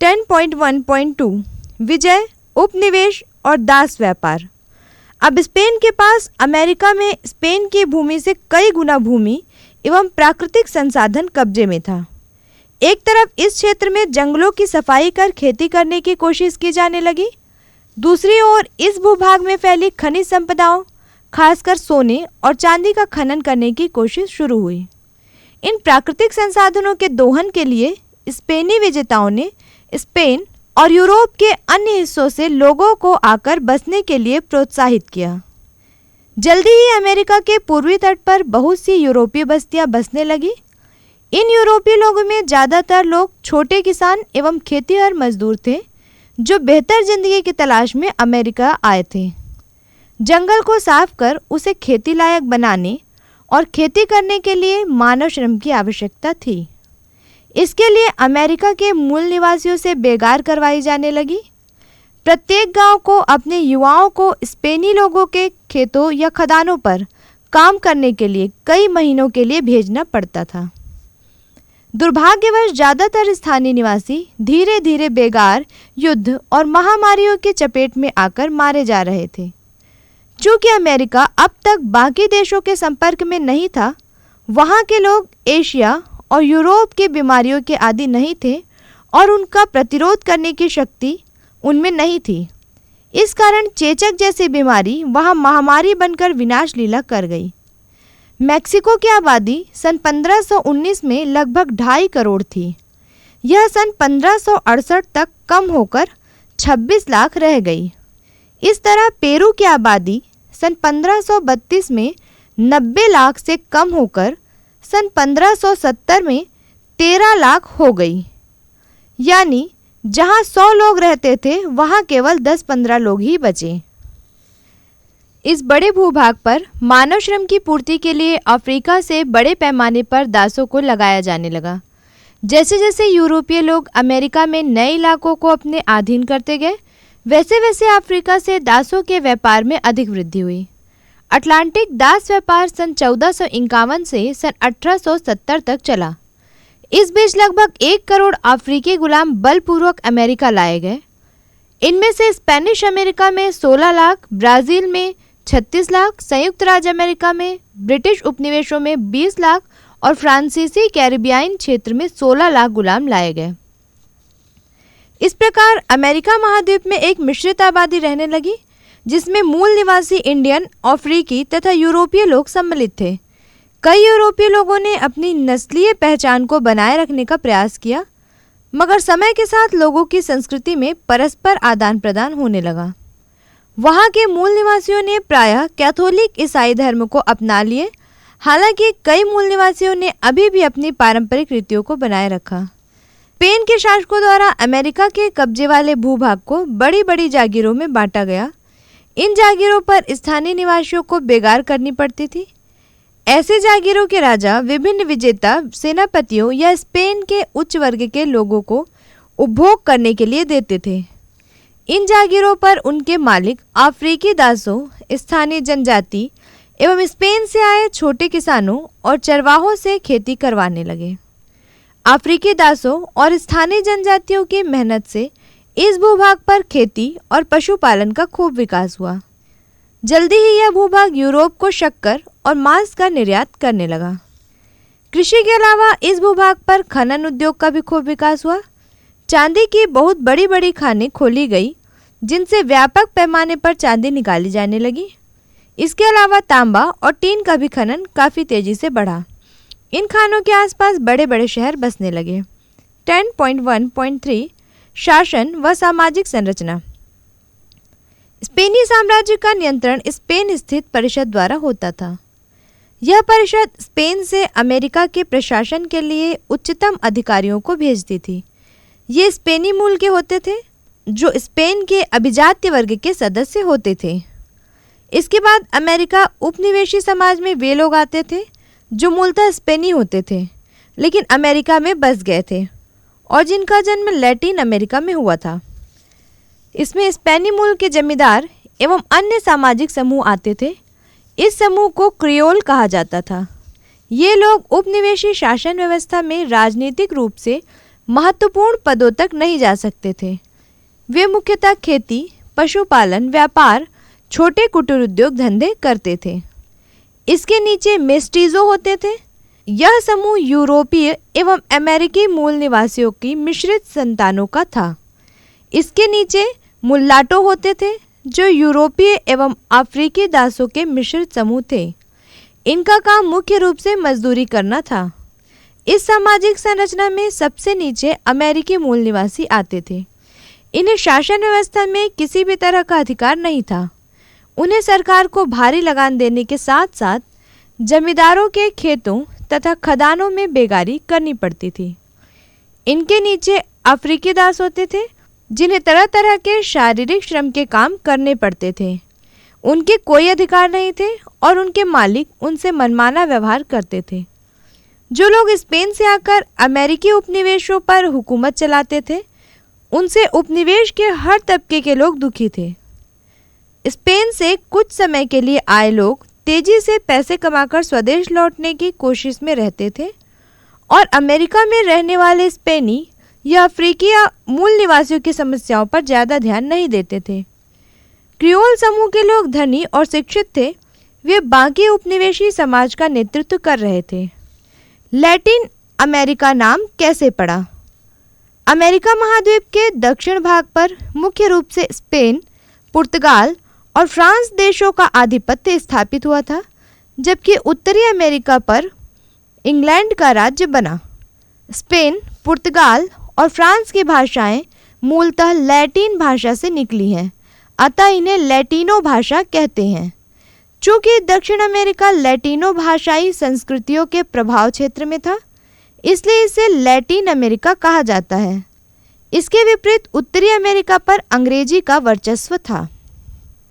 10.1.2 विजय, उपनिवेश और दास व्यापार। अब स्पेन के पास अमेरिका में स्पेन की भूमि से कई गुना भूमि एवं प्राकृतिक संसाधन कब्जे में था। एक तरफ इस क्षेत्र में जंगलों की सफाई कर खेती करने की कोशिश की जाने लगी, दूसरी ओर इस भूभाग में फैली खनिज संपदाओं, खासकर सोने और चांदी का खनन करने की कोशिश शुरू हुई। इन प्राकृतिक संसाधनों के दोहन के लिए स्पेनी विजेताओं ने स्पेन और यूरोप के अन्य हिस्सों से लोगों को आकर बसने के लिए प्रोत्साहित किया। जल्दी ही अमेरिका के पूर्वी तट पर बहुत सी यूरोपीय बस्तियां बसने लगी। इन यूरोपीय लोगों में ज़्यादातर लोग छोटे किसान एवं खेतीहर मजदूर थे जो बेहतर जिंदगी की तलाश में अमेरिका आए थे। जंगल को साफ कर उसे खेती लायक बनाने और खेती करने के लिए मानव श्रम की आवश्यकता थी। इसके लिए अमेरिका के मूल निवासियों से बेगार करवाई जाने लगी। प्रत्येक गांव को अपने युवाओं को स्पेनी लोगों के खेतों या खदानों पर काम करने के लिए कई महीनों के लिए भेजना पड़ता था। दुर्भाग्यवश ज़्यादातर स्थानीय निवासी धीरे धीरे बेगार, युद्ध और महामारियों की चपेट में आकर मारे जा रहे थे। चूँकि अमेरिका अब तक बाकी देशों के संपर्क में नहीं था, वहाँ के लोग एशिया और यूरोप की बीमारियों के आदी नहीं थे और उनका प्रतिरोध करने की शक्ति उनमें नहीं थी। इस कारण चेचक जैसी बीमारी वहाँ महामारी बनकर विनाश लीला कर गई। मैक्सिको की आबादी सन 1519 में लगभग 2.5 करोड़ थी। यह सन 1568 तक कम होकर 26 लाख रह गई। इस तरह पेरू की आबादी सन 1532 में 90 लाख से कम होकर सन 1570 में 13 लाख हो गई। यानी जहां 100 लोग रहते थे वहां केवल 10-15 लोग ही बचे। इस बड़े भूभाग पर मानव श्रम की पूर्ति के लिए अफ्रीका से बड़े पैमाने पर दासों को लगाया जाने लगा। जैसे जैसे यूरोपीय लोग अमेरिका में नए इलाकों को अपने अधीन करते गए, वैसे वैसे अफ्रीका से दासों के व्यापार में अधिक वृद्धि हुई। अटलांटिक दास व्यापार सन 1451 से सन 1870 तक चला। इस बीच लगभग 1 करोड़ अफ्रीकी गुलाम बलपूर्वक अमेरिका लाए गए। इनमें से स्पेनिश अमेरिका में 16 लाख, ब्राज़ील में 36 लाख, संयुक्त राज्य अमेरिका में, ब्रिटिश उपनिवेशों में 20 लाख और फ्रांसीसी कैरिबियाई क्षेत्र में 16 लाख गुलाम लाए गए। इस प्रकार अमेरिका महाद्वीप में एक मिश्रित आबादी रहने लगी, जिसमें मूल निवासी इंडियन, अफ्रीकी तथा यूरोपीय लोग सम्मिलित थे। कई यूरोपीय लोगों ने अपनी नस्लीय पहचान को बनाए रखने का प्रयास किया, मगर समय के साथ लोगों की संस्कृति में परस्पर आदान प्रदान होने लगा। वहाँ के मूल निवासियों ने प्रायः कैथोलिक ईसाई धर्म को अपना लिए, हालांकि कई मूल निवासियों ने अभी भी अपनी पारंपरिक रीतियों को बनाए रखा। स्पेन के शासकों द्वारा अमेरिका के कब्जे वाले भूभाग को बड़ी बड़ी जागीरों में बांटा गया। इन जागीरों पर स्थानीय निवासियों को बेगार करनी पड़ती थी। ऐसे जागीरों के राजा विभिन्न विजेता सेनापतियों या स्पेन के उच्च वर्ग के लोगों को उपभोग करने के लिए देते थे। इन जागीरों पर उनके मालिक अफ्रीकी दासों, स्थानीय जनजाति एवं स्पेन से आए छोटे किसानों और चरवाहों से खेती करवाने लगे। अफ्रीकी दासों और स्थानीय जनजातियों की मेहनत से इस भूभाग पर खेती और पशुपालन का खूब विकास हुआ। जल्दी ही यह भूभाग यूरोप को शक्कर और मांस का निर्यात करने लगा। कृषि के अलावा इस भूभाग पर खनन उद्योग का भी खूब विकास हुआ। चांदी की बहुत बड़ी बड़ी खानें खोली गई, जिनसे व्यापक पैमाने पर चांदी निकाली जाने लगी। इसके अलावा तांबा और टीन का भी खनन काफ़ी तेजी से बढ़ा। इन खानों के आसपास बड़े बड़े शहर बसने लगे। 10.1.3 शासन व सामाजिक संरचना। स्पेनी साम्राज्य का नियंत्रण स्पेन स्थित परिषद द्वारा होता था। यह परिषद स्पेन से अमेरिका के प्रशासन के लिए उच्चतम अधिकारियों को भेजती थी। ये स्पेनी मूल के होते थे, जो स्पेन के अभिजात्य वर्ग के सदस्य होते थे। इसके बाद अमेरिका उपनिवेशी समाज में वे लोग आते थे जो मूलतः स्पेनी होते थे, लेकिन अमेरिका में बस गए थे और जिनका जन्म लैटिन अमेरिका में हुआ था। इसमें स्पेनी मूल के जमींदार एवं अन्य सामाजिक समूह आते थे। इस समूह को क्रियोल कहा जाता था। ये लोग उपनिवेशी शासन व्यवस्था में राजनीतिक रूप से महत्वपूर्ण पदों तक नहीं जा सकते थे। वे मुख्यतः खेती, पशुपालन, व्यापार, छोटे कुटीर उद्योग धंधे करते थे। इसके नीचे मेस्टीजो होते थे। यह समूह यूरोपीय एवं अमेरिकी मूल निवासियों की मिश्रित संतानों का था। इसके नीचे मुल्लाटो होते थे, जो यूरोपीय एवं अफ्रीकी दासों के मिश्रित समूह थे। इनका काम मुख्य रूप से मजदूरी करना था। इस सामाजिक संरचना में सबसे नीचे अमेरिकी मूल निवासी आते थे। इन्हें शासन व्यवस्था में किसी भी तरह का अधिकार नहीं था। उन्हें सरकार को भारी लगान देने के साथ साथ जमींदारों के खेतों तथा खदानों में बेगारी करनी पड़ती थी। इनके नीचे अफ्रीकी दास होते थे, जिन्हें तरह तरह के शारीरिक श्रम के काम करने पड़ते थे। उनके कोई अधिकार नहीं थे और उनके मालिक उनसे मनमाना व्यवहार करते थे। जो लोग स्पेन से आकर अमेरिकी उपनिवेशों पर हुकूमत चलाते थे, उनसे उपनिवेश के हर तबके के लोग दुखी थे। स्पेन से कुछ समय के लिए आए लोग तेजी से पैसे कमाकर स्वदेश लौटने की कोशिश में रहते थे और अमेरिका में रहने वाले स्पेनी या अफ्रीकी या मूल निवासियों की समस्याओं पर ज़्यादा ध्यान नहीं देते थे। क्रियोल समूह के लोग धनी और शिक्षित थे। वे बाकी उपनिवेशी समाज का नेतृत्व कर रहे थे। लैटिन अमेरिका नाम कैसे पड़ा? अमेरिका महाद्वीप के दक्षिण भाग पर मुख्य रूप से स्पेन, पुर्तगाल और फ्रांस देशों का आधिपत्य स्थापित हुआ था, जबकि उत्तरी अमेरिका पर इंग्लैंड का राज्य बना। स्पेन, पुर्तगाल और फ्रांस की भाषाएं मूलतः लैटिन भाषा से निकली हैं, अतः इन्हें लैटिनो भाषा कहते हैं। चूँकि दक्षिण अमेरिका लैटिनो भाषाई संस्कृतियों के प्रभाव क्षेत्र में था, इसलिए इसे लैटिन अमेरिका कहा जाता है। इसके विपरीत उत्तरी अमेरिका पर अंग्रेजी का वर्चस्व था।